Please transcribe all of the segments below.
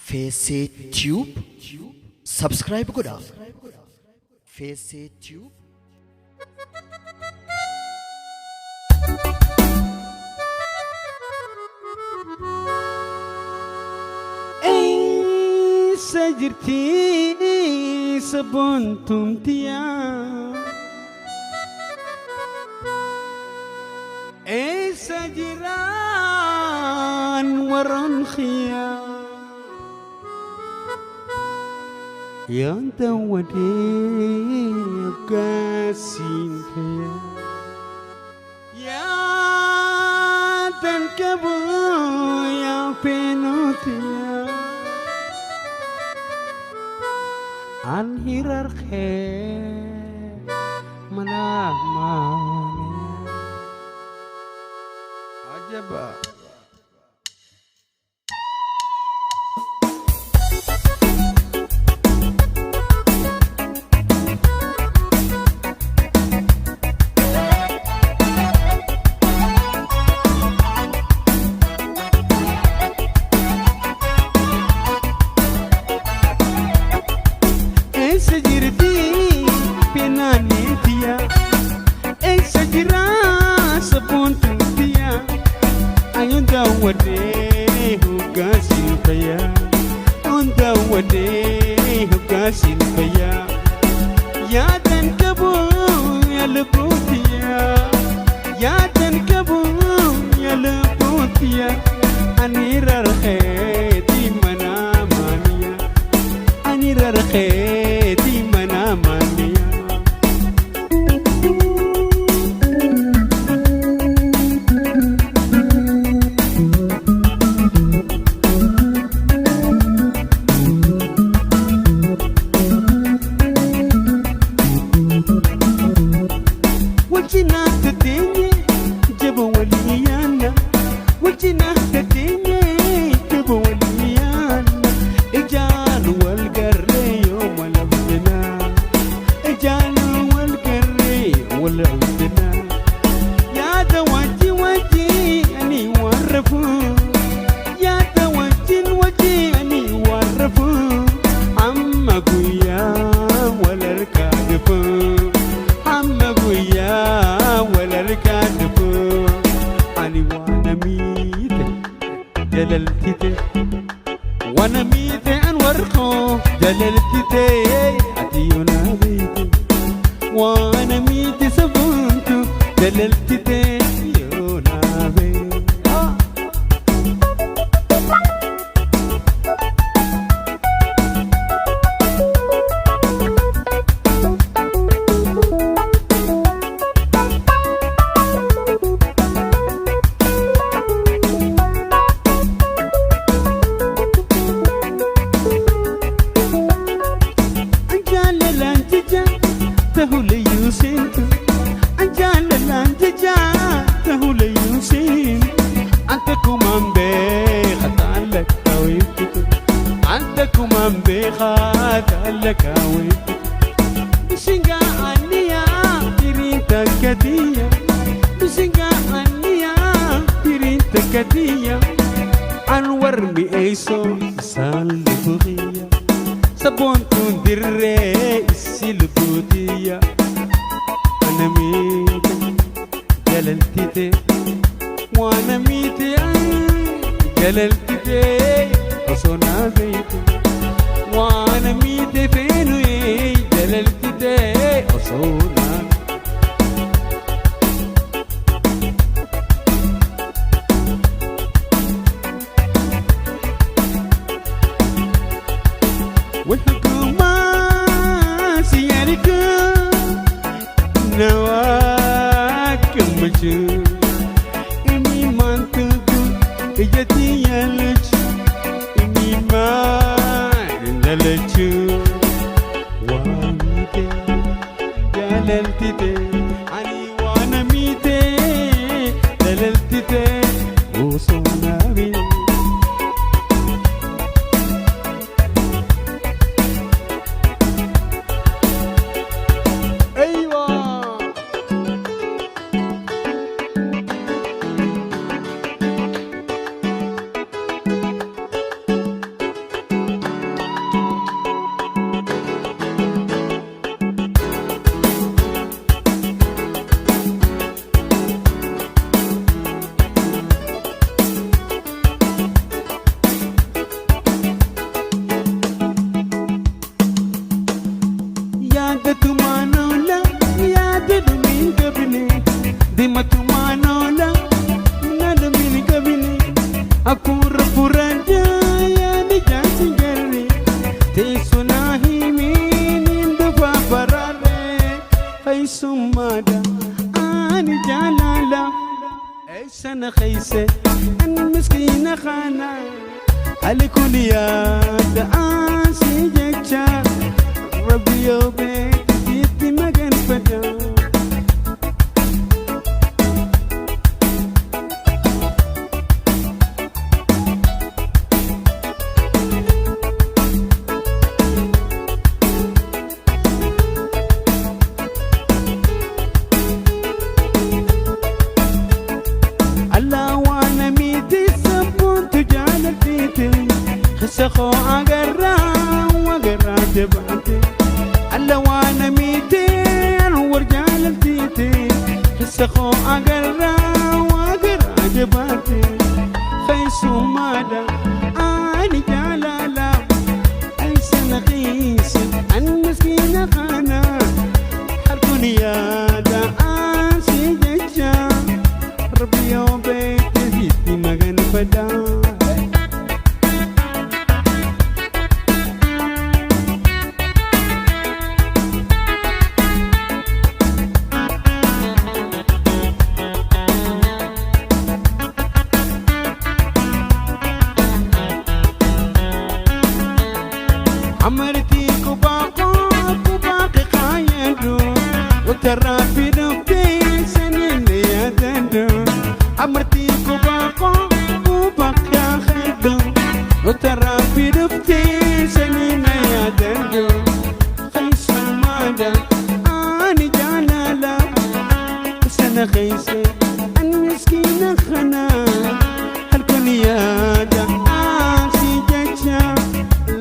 facie tube subscribe करा facie tube Sajirti sabuntum tia sajiran waran khia yang tawade gasin khia ya dan kabu yang penutia an hirar khe malamane ajaba Hugasin kaya ya dan kabu ya lebutia ya dan kabu ya lebutia anirar di mana mania anirar di mana mania وانا ميت انوركو جللتي اتيونا بيتي وانا ميت سبونتو جللتي يونا بيتي Bisinga ania pirinta kadia Bisinga ania pirinta kadia Anwar mi eiso sal bugia Sabon tundirre sil budia Anamite jalaltite Wanamite jalaltite Osona beite Wanamite fenu jalaltite Osona والحكومة سيارك نواكم مجهول إني ما انتظر إجتي يلج إني ما نلج وانيتي جللتي أني وانا ميتي جللتي وصونا بي Apura purada yani jansi garre Tesuna himin inda babarare Khaysumada ani jalala Aysana khayse an miskina khana Alikuliyat ansi jecha Rabbi yobe titi magan pada سخو أقرأ وأقرأ تبعتي ألا وأنا ميتين ورجال التيتي سخو أقرأ وأقرأ تبعتي خيسو ماذا أني جلالا أي سنة خيس أن مسكينة خانا حركوني يا دا أنسي جيشا ربي يوم بيتي زيتي مغن فدا عمرتي كوباكو كوباكي قايدو وترى في نفسي سنين يا دندو عمرتي كوباكو كوباكي قايدو وترى في نفسي سنين يا دندو خيس ماذا أني جلالا سنة خيسة أن مسكينة خنا هلكن يا دا أنسي جيشا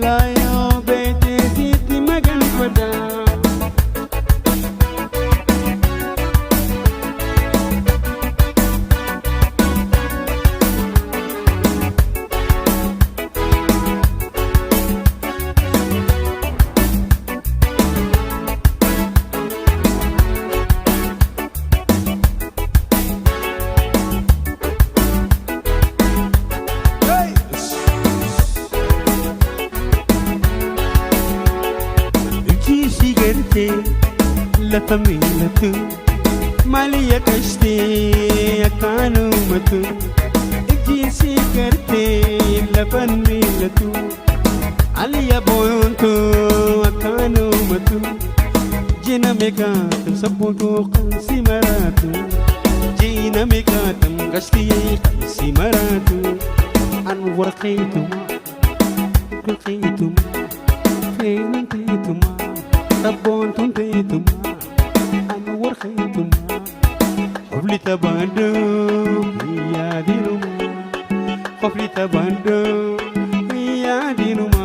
لا La famiglia tu Malia kashti akanu matu Ijisi karte la famiglia tu Alia boyontu akanu matu Jina megatam sabutu kansi maratu Jina megatam kashti kansi maratu Anwar khaytuma khaytuma Fenin khaytuma Tabon tuntaytuma Anwar khaytuma Khofli tabando Ya dinuma Khofli tabando Ya dinuma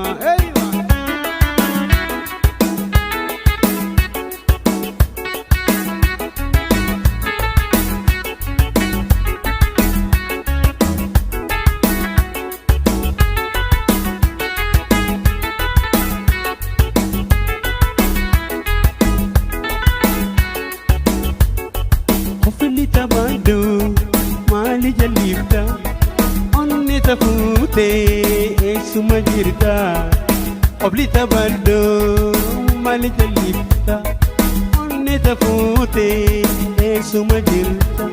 tabando mali jalibda onni tafute suma jirda obli tabando mali jalibda onni tafute suma jirda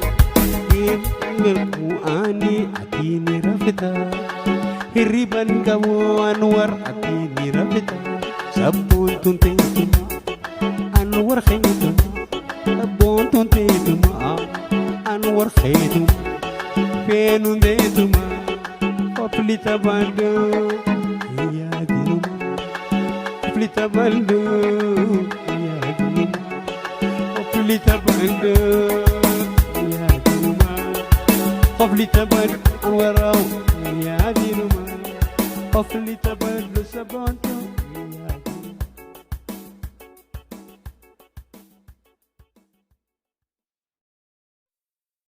ngirku ani atini rafita hiriban kamu anwar atini rafita sabun tuntaytuma anwar khaytuma sabun tuntaytuma Anwar khaytuma Fenun deytuma Khofli tabando Ya dinuma Khofli tabando Ya dinuma Khofli tabando Ya dinuma Khofli tabando Anwaraw Ya dinuma Khofli tabando sabando